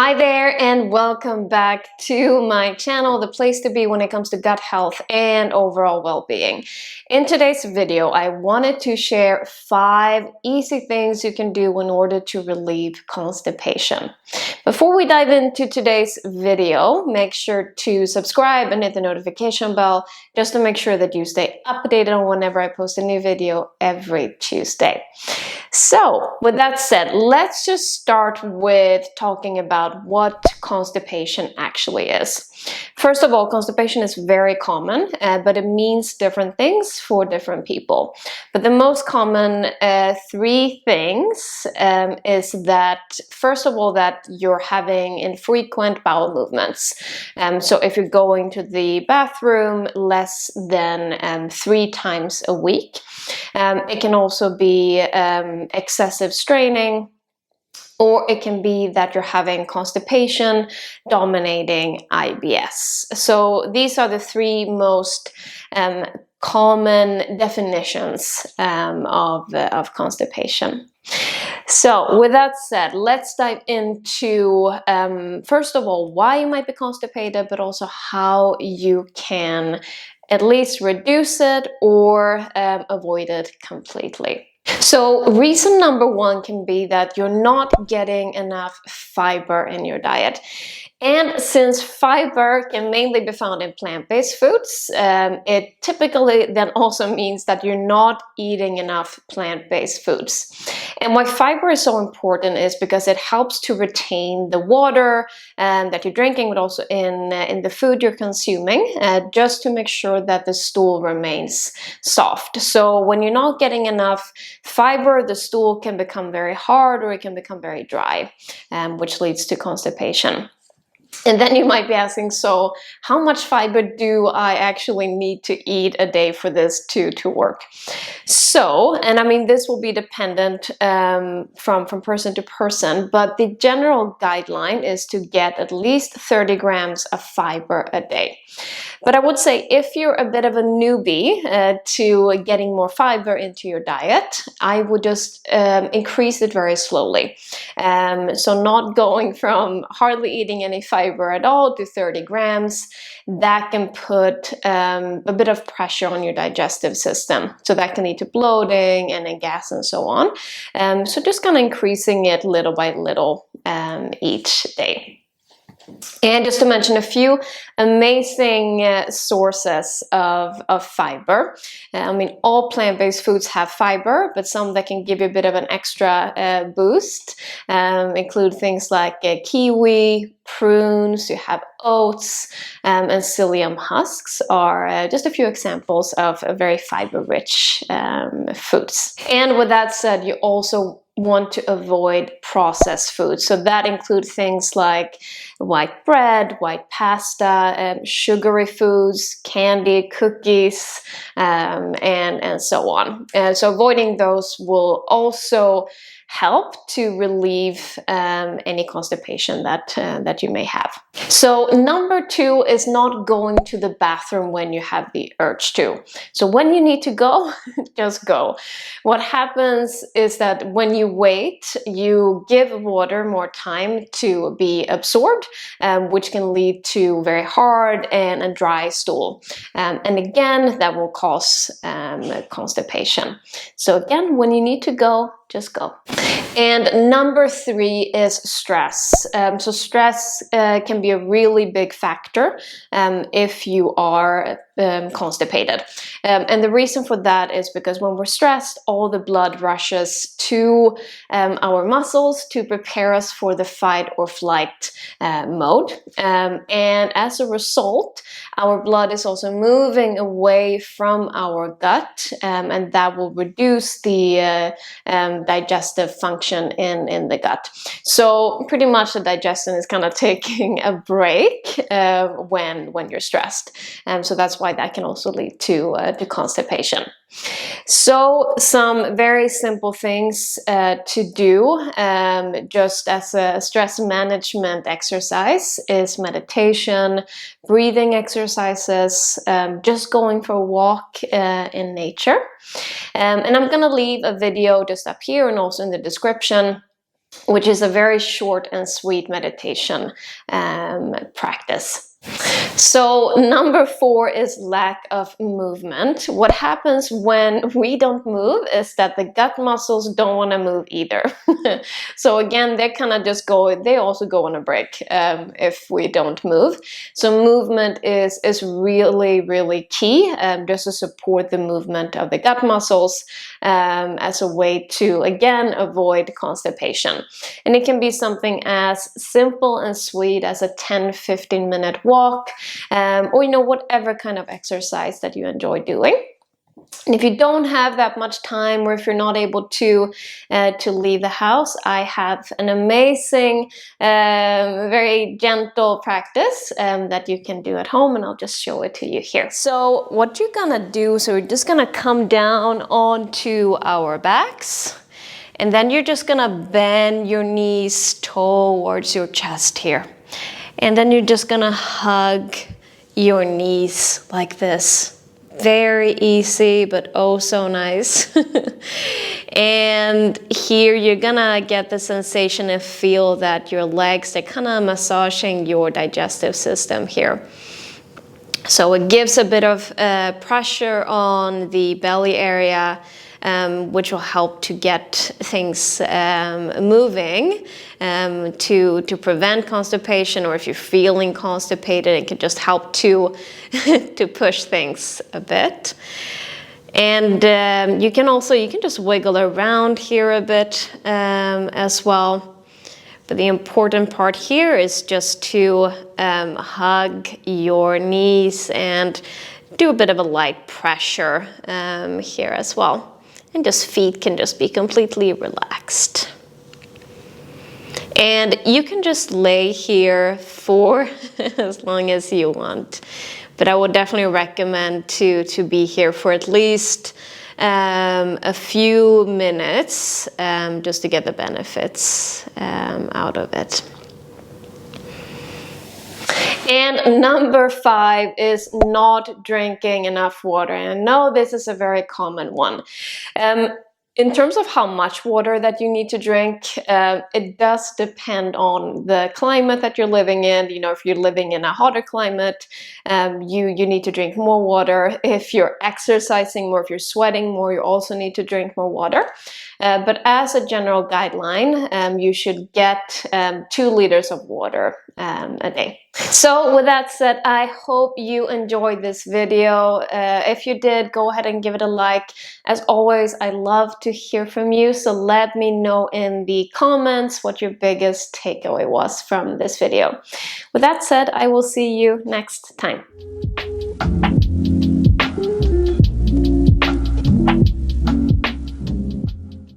Hi there and welcome back to my channel, the place to be when it comes to gut health and overall well-being. In today's video, I wanted to share 5 easy things you can do in order to relieve constipation. Before we dive into today's video, make sure to subscribe and hit the notification bell just to make sure that you stay updated on whenever I post a new video every Tuesday. So, with that said, let's just start with talking about what constipation actually is. First of all, constipation is very common, but it means different things for different people. But the most common 3 things is that, first of all, that you're having infrequent bowel movements. So if you're going to the bathroom less than 3 times a week. It can also be excessive straining, or it can be that you're having constipation dominating IBS. So these are the 3 most common definitions of constipation. So with that said, let's dive into, first of all, why you might be constipated, but also how you can at least reduce it or avoid it completely. So reason number 1 can be that you're not getting enough fiber in your diet. And since fiber can mainly be found in plant-based foods, it typically then also means that you're not eating enough plant-based foods. And why fiber is so important is because it helps to retain the water that you're drinking, but also in the food you're consuming, just to make sure that the stool remains soft. So when you're not getting enough fiber, the stool can become very hard or it can become very dry, which leads to constipation. And then you might be asking, so how much fiber do I actually need to eat a day for this to work? So, and I mean, this will be dependent from person to person, but the general guideline is to get at least 30 grams of fiber a day. But I would say if you're a bit of a newbie to getting more fiber into your diet, I would just increase it very slowly. So not going from hardly eating any fiber at all to 30 grams, that can put a bit of pressure on your digestive system. So that can lead to bloating and then gas and so on. So just kind of increasing it little by little each day. And just to mention a few amazing sources of fiber. I mean, all plant-based foods have fiber, but some that can give you a bit of an extra boost include things like kiwi, prunes, you have oats, and psyllium husks are just a few examples of very fiber-rich foods. And with that said, you also want to avoid processed foods. So that includes things like white bread, white pasta, sugary foods, candy, cookies, and so on. So avoiding those will also help to relieve any constipation that you may have. So number 2 is not going to the bathroom when you have the urge to. So when you need to go, just go. What happens is that when you wait, you give water more time to be absorbed, which can lead to very hard and a dry stool. And again, that will cause constipation. So again, when you need to go, just go. And number 3 is stress. So stress can be a really big factor if you are constipated. And the reason for that is because when we're stressed, all the blood rushes to our muscles to prepare us for the fight or flight mode. And as a result, our blood is also moving away from our gut, and that will reduce the digestive function in the gut. So pretty much the digestion is kind of taking a break when you're stressed. So that's why that can also lead to constipation. So some very simple things to do just as a stress management exercise is meditation, breathing exercises, just going for a walk in nature. And I'm gonna leave a video just up here and also in the description which is a very short and sweet meditation practice. So number 4 is lack of movement. What happens when we don't move is that the gut muscles don't want to move either. So again, they kind of just go, they also go on a break if we don't move. So movement is really, really key, just to support the movement of the gut muscles as a way to, again, avoid constipation. And it can be something as simple and sweet as a 10-15 minute walk, or whatever kind of exercise that you enjoy doing. And if you don't have that much time, or if you're not able to leave the house, I have an amazing, very gentle practice that you can do at home, and I'll just show it to you here. So what you're gonna do, so we're just gonna come down onto our backs, and then you're just gonna bend your knees towards your chest here. And then you're just gonna hug your knees like this. Very easy, but oh so nice. And here you're gonna get the sensation and feel that your legs, they're kind of massaging your digestive system here. So it gives a bit of pressure on the belly area, which will help to get things moving, to prevent constipation, or if you're feeling constipated, it can just help to to push things a bit. And you can just wiggle around here a bit as well. But the important part here is just to hug your knees and do a bit of a light pressure here as well. And just feet can just be completely relaxed. And you can just lay here for as long as you want. But I would definitely recommend to be here for at least a few minutes just to get the benefits out of it. And number 5 is not drinking enough water. And I know this is a very common one. In terms of how much water that you need to drink, it does depend on the climate that you're living in. If you're living in a hotter climate, you need to drink more water. If you're exercising more, if you're sweating more, you also need to drink more water. But as a general guideline, you should get 2 liters of water a day. So with that said, I hope you enjoyed this video. If you did, go ahead and give it a like. As always, I love to hear from you, so let me know in the comments what your biggest takeaway was from this video. With that said, I will see you next time.